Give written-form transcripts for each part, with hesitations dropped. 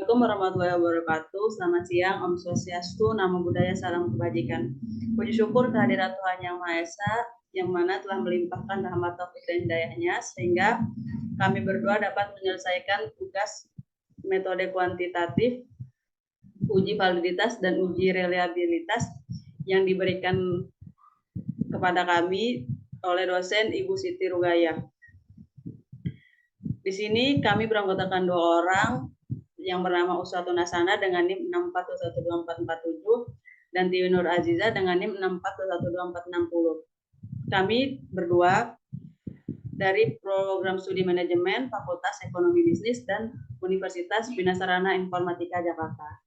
Assalamualaikum warahmatullahi wabarakatuh. Selamat siang, Om Swastiastu, Namo Buddhaya, Salam Kebajikan. Puji syukur kehadirat Tuhan Yang Maha Esa, yang mana telah melimpahkan rahmat taufik dan hidayahnya, sehingga kami berdua dapat menyelesaikan tugas metode kuantitatif, uji validitas, dan uji reliabilitas yang diberikan kepada kami oleh dosen Ibu Siti Rugaya. Di sini kami beranggotakan 2 orang yang bernama Uswatun Hasanah dengan NIM 64212447 dan Tiwi Nur Aziza dengan NIM 64212460. Kami berdua dari Program Studi Manajemen Fakultas Ekonomi Bisnis dan Universitas Bina Sarana Informatika Jakarta.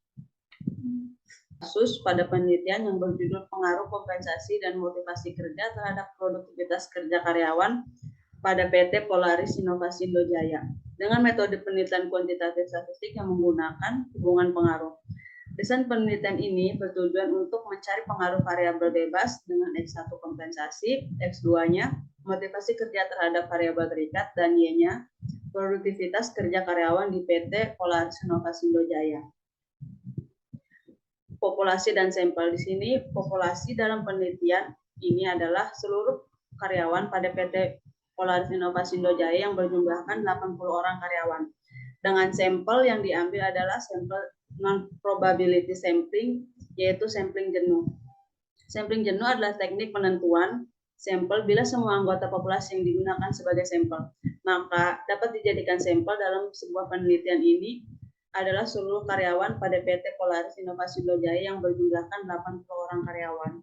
Kasus pada penelitian yang berjudul pengaruh kompensasi dan motivasi kerja terhadap produktivitas kerja karyawan pada PT Polaris Inovasi Indojaya dengan metode penelitian kuantitatif statistik yang menggunakan hubungan pengaruh. Desain penelitian ini bertujuan untuk mencari pengaruh variabel bebas dengan X1 kompensasi, X2-nya motivasi kerja terhadap variabel terikat, dan Y-nya produktivitas kerja karyawan di PT Polaris Inovasi Indojaya. Populasi dan sampel di sini, populasi dalam penelitian ini adalah seluruh karyawan pada PT Polaris Inovasi Indojaya yang berjumlahkan 80 orang karyawan. Dengan sampel yang diambil adalah sampel non-probability sampling, yaitu sampling jenuh. Sampling jenuh adalah teknik penentuan sampel bila semua anggota populasi yang digunakan sebagai sampel. Maka dapat dijadikan sampel dalam sebuah penelitian ini adalah seluruh karyawan pada PT Polaris Inovasi Indojaya yang berjumlahkan 80 orang karyawan.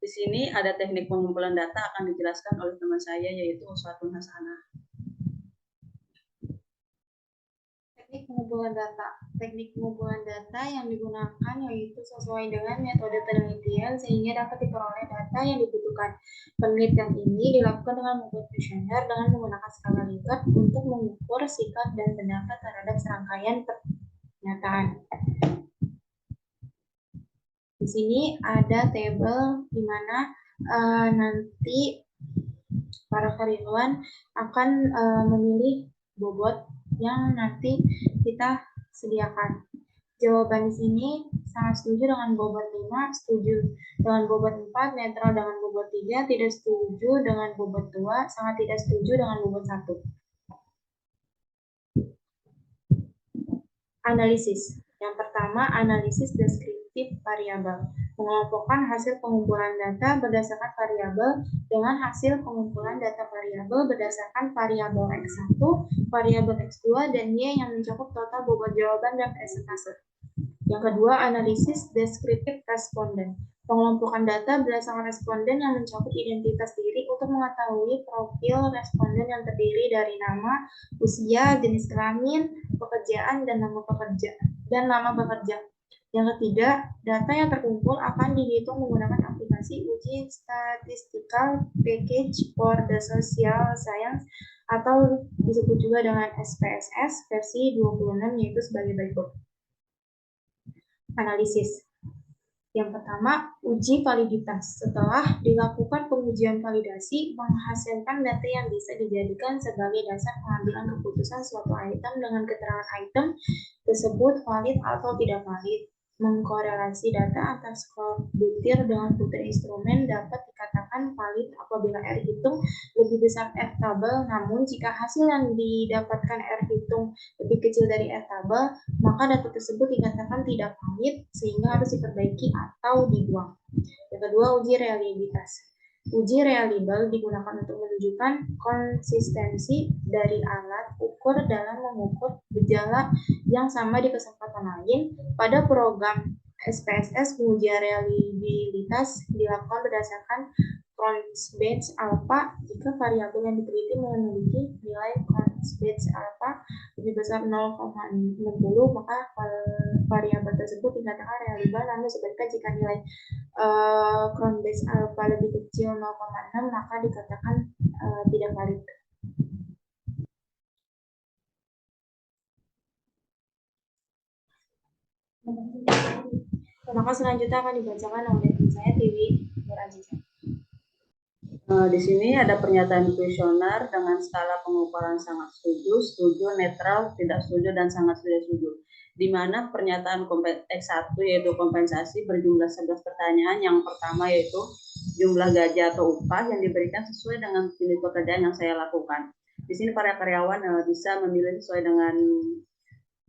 Di sini ada teknik pengumpulan data akan dijelaskan oleh teman saya, yaitu Uswatun Hasanah. Teknik pengumpulan data. Teknik pengumpulan data yang digunakan yaitu sesuai dengan metode penelitian sehingga dapat diperoleh data yang dibutuhkan. Penelitian ini dilakukan dengan metode kuesioner dengan menggunakan skala Likert untuk mengukur sikap dan pendapat terhadap serangkaian pernyataan. Di sini ada tabel di mana nanti para karyawan akan memilih bobot yang nanti kita sediakan. Jawaban di sini sangat setuju dengan bobot 5, setuju dengan bobot 4, netral dengan bobot 3, tidak setuju dengan bobot 2, sangat tidak setuju dengan bobot 1. Analisis. Yang pertama, analisis deskriptif variabel. Mengelompokkan hasil pengumpulan data berdasarkan variabel dengan hasil pengumpulan data variabel berdasarkan variabel X1, variabel X2, dan Y yang mencakup total bobot jawaban dan persentase. Yang kedua, analisis deskriptif responden. Pengelompokan data berdasarkan responden yang mencakup identitas diri untuk mengetahui profil responden yang terdiri dari nama, usia, jenis kelamin, pekerjaan, dan nama pekerja. Yang ketiga, data yang terkumpul akan dihitung menggunakan aplikasi uji statistical package for the social science atau disebut juga dengan SPSS versi 26, yaitu sebagai berikut. Analisis. Yang pertama, uji validitas. Setelah dilakukan pengujian validasi, menghasilkan data yang bisa dijadikan sebagai dasar pengambilan keputusan suatu item dengan keterangan item tersebut valid atau tidak valid. Mengkorelasi data antar skor butir dengan butir instrumen dapat dikatakan valid apabila R hitung lebih besar R tabel, namun jika hasil yang didapatkan R hitung lebih kecil dari R tabel, maka data tersebut dikatakan tidak valid sehingga harus diperbaiki atau dibuang. Yang kedua, uji reliabilitas. Uji reliable digunakan untuk menunjukkan konsistensi dari alat ukur dalam mengukur gejala yang sama di kesempatan lain. Pada program SPSS, pengujian reliabilitas dilakukan berdasarkan Cronbach's alpha jika variabel yang diteliti memiliki nilai Cronbach's alpha lebih besar 0,60, maka variabel tersebut dikatakan reliable. Namun sebaliknya jika nilai Cronbach's alpha lebih kecil 0,6, maka dikatakan tidak valid. Maka selanjutnya akan dibacakan oleh teman saya Tiwi Nur Aziza. Di sini ada pernyataan kuesioner dengan skala pengukuran sangat setuju, setuju, netral, tidak setuju, dan sangat setuju. Di mana pernyataan X1 yaitu kompensasi berjumlah 11 pertanyaan. Yang pertama yaitu jumlah gaji atau upah yang diberikan sesuai dengan jenis pekerjaan yang saya lakukan. Di sini para karyawan bisa memilih sesuai dengan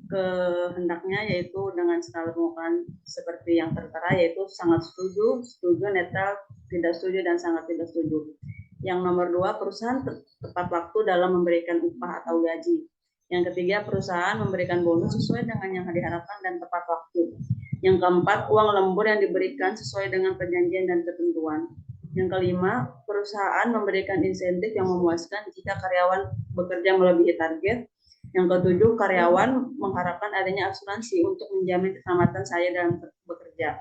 kehendaknya, yaitu dengan skala pengukuran seperti yang tertera, yaitu sangat setuju, setuju, netral, tidak setuju, dan sangat tidak setuju. Yang nomor 2, perusahaan tepat waktu dalam memberikan upah atau gaji. Yang ketiga, perusahaan memberikan bonus sesuai dengan yang diharapkan dan tepat waktu. Yang keempat, uang lembur yang diberikan sesuai dengan perjanjian dan ketentuan. Yang kelima, perusahaan memberikan insentif yang memuaskan jika karyawan bekerja melebihi target. Yang ketujuh, karyawan mengharapkan adanya asuransi untuk menjamin keselamatan saya dalam bekerja.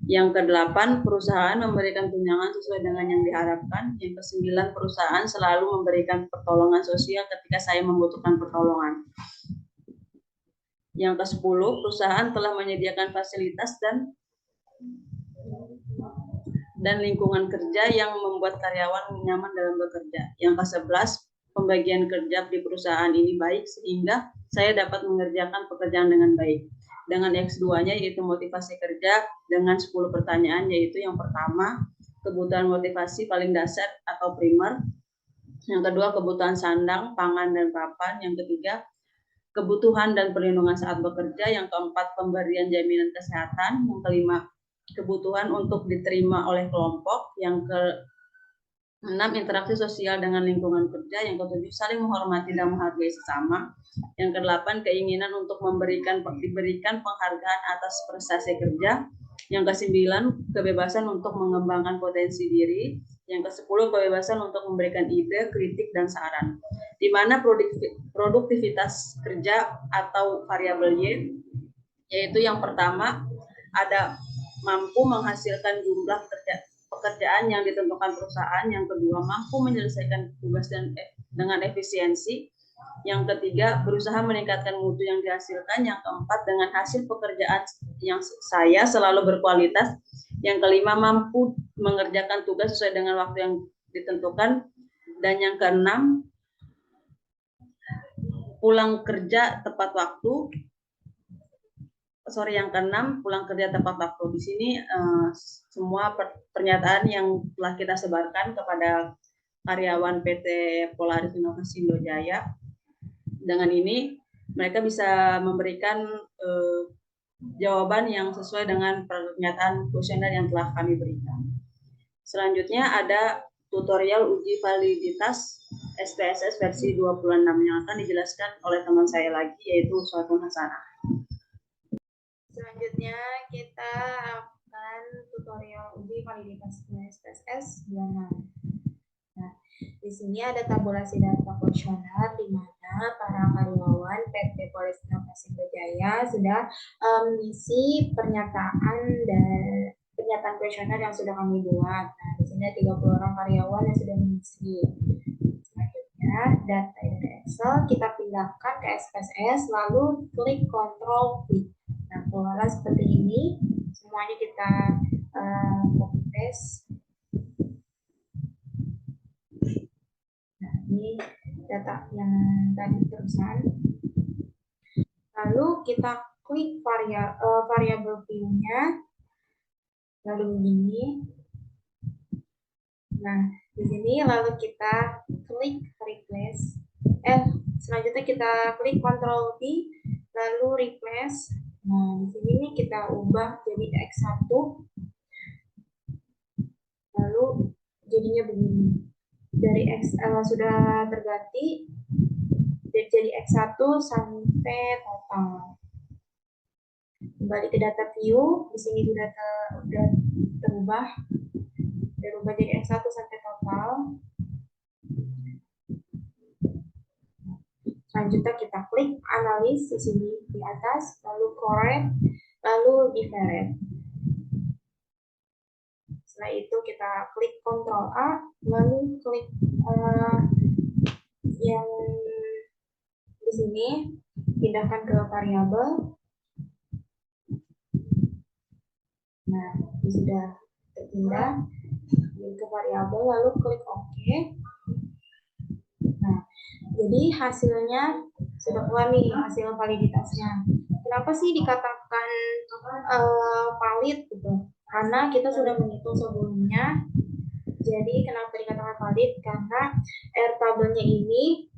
Yang kedelapan, perusahaan memberikan tunjangan sesuai dengan yang diharapkan. Yang kesembilan, perusahaan selalu memberikan pertolongan sosial ketika saya membutuhkan pertolongan. Yang ke-10, perusahaan telah menyediakan fasilitas dan lingkungan kerja yang membuat karyawan nyaman dalam bekerja. Yang ke-11, pembagian kerja di perusahaan ini baik sehingga saya dapat mengerjakan pekerjaan dengan baik. Dengan X2-nya yaitu motivasi kerja dengan 10 pertanyaan, yaitu yang pertama, kebutuhan motivasi paling dasar atau primer. Yang kedua, kebutuhan sandang, pangan, dan papan. Yang ketiga, kebutuhan dan perlindungan saat bekerja. Yang keempat, pemberian jaminan kesehatan. Yang kelima, kebutuhan untuk diterima oleh kelompok. Yang ke-6, interaksi sosial dengan lingkungan kerja. Yang ke-7, saling menghormati dan menghargai sesama. Yang ke-8, keinginan untuk diberikan penghargaan atas prestasi kerja. Yang ke-9, kebebasan untuk mengembangkan potensi diri. Yang ke-10, kebebasan untuk memberikan ide, kritik, dan saran. Di mana produktivitas kerja atau variabel Y, yaitu yang pertama ada mampu menghasilkan jumlah pekerjaan yang ditentukan perusahaan. Yang kedua, mampu menyelesaikan tugas dengan efisiensi. Yang ketiga, berusaha meningkatkan mutu yang dihasilkan. Yang keempat, dengan hasil pekerjaan yang saya selalu berkualitas. Yang kelima, mampu mengerjakan tugas sesuai dengan waktu yang ditentukan. Dan yang keenam, pulang kerja tepat waktu. Yang keenam, pulang kerja tepat waktu. Di sini semua pernyataan yang telah kita sebarkan kepada karyawan PT Polaris Inovasi Indojaya. Dengan ini mereka bisa memberikan jawaban yang sesuai dengan pernyataan kuesioner yang telah kami berikan. Selanjutnya ada tutorial uji validitas SPSS versi 26 yang akan dijelaskan oleh teman saya lagi, yaitu Uswatun Hasanah. Selanjutnya kita akan tutorial uji validitas SPSS 26. Nah, di sini ada tabulasi data kuesioner di mana para karyawan PT Polaris Inovasi Indojaya sudah mengisi pernyataan kuesioner yang sudah kami buat. Nah, di sini ada 30 orang karyawan yang sudah mengisi. Selanjutnya, data dari Excel kita pindahkan ke SPSS, lalu klik Ctrl V. Nah, pola seperti ini, semuanya kita copy paste. Nah, ini data yang tadi terusan. Lalu kita klik variabel view-nya, lalu begini. Nah, di sini lalu kita klik replace. Selanjutnya kita klik Ctrl V, lalu replace. Nah, di sini nih kita ubah jadi X1. Lalu jadinya begini. Dari sudah terganti jadi X1 sampai total. Kembali ke data view, di sini sudah terubah jadi X1 sampai total. Selanjutnya kita klik analis di sini di atas, lalu correct, lalu different. Setelah itu kita klik Ctrl A, lalu klik yang di sini pindahkan ke variabel. Nah, ini sudah terpindah. ke variabel lalu klik OK. Nah, jadi hasilnya sudah keluar nih, hasil validitasnya. Kenapa sih dikatakan valid gitu? Karena kita sudah menghitung sebelumnya. Jadi kenapa dikatakan valid? Karena R tabelnya ini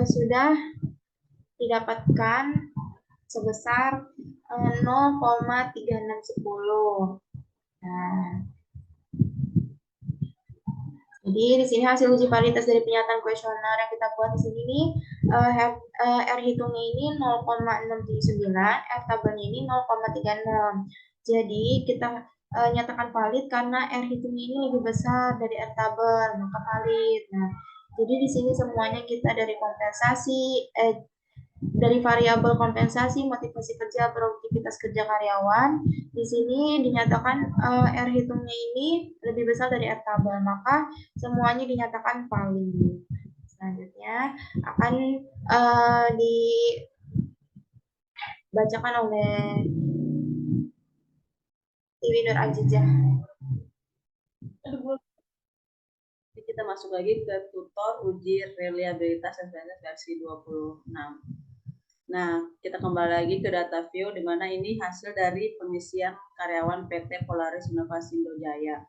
sudah didapatkan sebesar 0,3610. Nah, jadi di sini hasil uji validitas dari pernyataan kuesioner yang kita buat di sini nih, R hitungnya ini 0,679, R tabelnya ini 0,36. Jadi kita nyatakan valid karena R hitungnya ini lebih besar dari R tabel, maka valid. Nah, jadi di sini semuanya kita dari kompensasi, dari variabel kompensasi, motivasi kerja, produktivitas kerja karyawan. Di sini dinyatakan R hitungnya ini lebih besar dari R tabel, maka semuanya dinyatakan valid. Selanjutnya akan dibacakan oleh Iwi Nur Azizah. Kita masuk lagi ke tutor uji reliabilitas SPSS versi 26. Nah, kita kembali lagi ke data view, di mana ini hasil dari pengisian karyawan PT Polaris Inovasi Indojaya.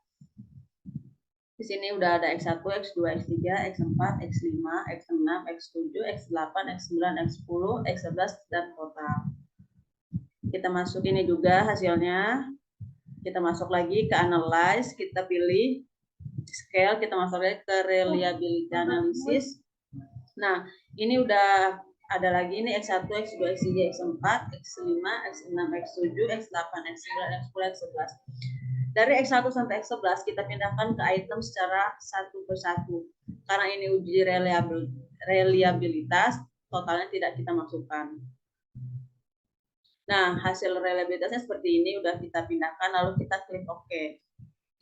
Di sini udah ada X1, X2, X3, X4, X5, X6, X7, X8, X9, X10, X11, dan total. Kita masuk ini juga hasilnya. Kita masuk lagi ke analyze, kita pilih scale, kita masuk lagi ke reliability analysis. Nah, ini udah ada lagi ini X1, X2, X3, X4, X5, X6, X7, X8, X9, X10, X11. Dari X1 sampai X11 kita pindahkan ke item secara satu persatu. Karena ini uji reliabilitas, totalnya tidak kita masukkan. Nah, hasil reliabilitasnya seperti ini, udah kita pindahkan, lalu kita klik OK.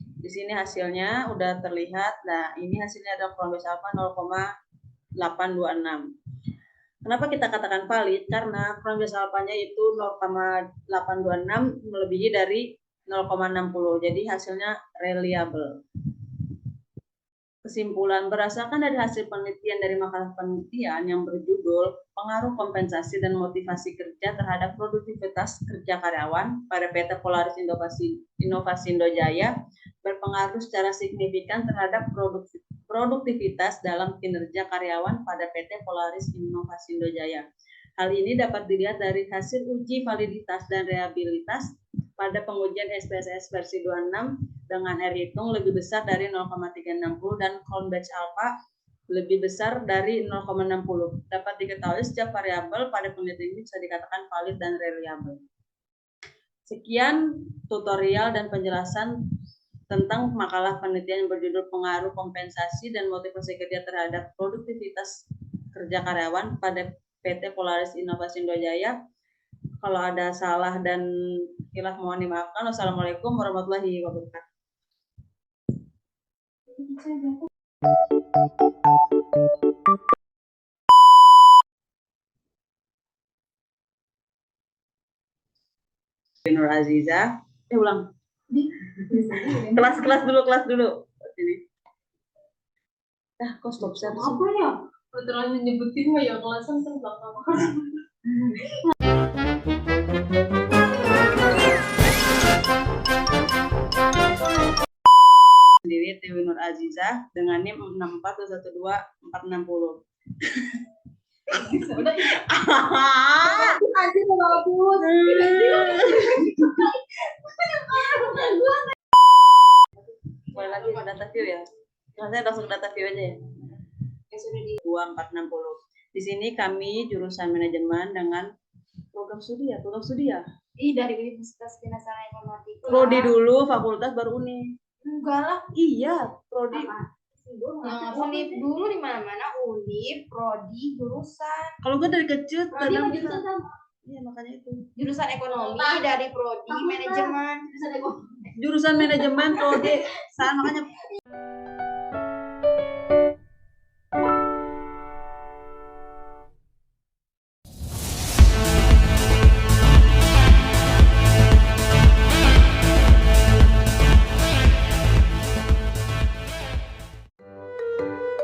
Di sini hasilnya udah terlihat. Nah, ini hasilnya ada kurang lebih apa 0,826. Kenapa kita katakan valid? Karena kurang lebih alfanya itu 0,826 melebihi dari 0,60. Jadi hasilnya reliable. Kesimpulan, berdasarkan dari hasil penelitian dari makalah penelitian yang berjudul Pengaruh Kompensasi dan Motivasi Kerja Terhadap Produktivitas Kerja Karyawan pada PT Polaris Inovasi Indojaya berpengaruh secara signifikan terhadap produktivitas dalam kinerja karyawan pada PT Polaris Inovasi Indojaya. Hal ini dapat dilihat dari hasil uji validitas dan reliabilitas pada pengujian SPSS versi 26 dengan R hitung lebih besar dari 0,360 dan Cronbach alpha lebih besar dari 0,60. Dapat diketahui setiap variabel pada penelitian ini bisa dikatakan valid dan reliable. Sekian tutorial dan penjelasan tentang makalah penelitian yang berjudul Pengaruh Kompensasi dan Motivasi Kerja Terhadap Produktivitas Kerja Karyawan pada PT Polaris Inovasi Indojaya. Kalau ada salah dan khilaf mohon dimaafkan. Wassalamualaikum warahmatullahi wabarakatuh. Nur Azizah, ulang. Kelas dulu. Sini. Kok stop share? Apa ya? Terlalu nyebutin mah ya kelasan belakang. Sendiri Dewi Nur Azizah dengan NIM 6412460. Anjir bagus. Boleh lagi data view ya? Saya langsung data view aja ya. Yang sudah di 2460. Di sini kami jurusan manajemen dengan program studi ya. Dari Universitas Kedinasan Informatika. Prodi dulu, fakultas baru Uni. Enggak lah. Iya, prodi. Univ dulu di mana-mana, Univ, prodi, jurusan. Kalau gue dari kecil Prodi sama jurusan sama. Iya, makanya itu. Jurusan ekonomi dari prodi manajemen. Jurusan manajemen prodi sama, makanya kasih.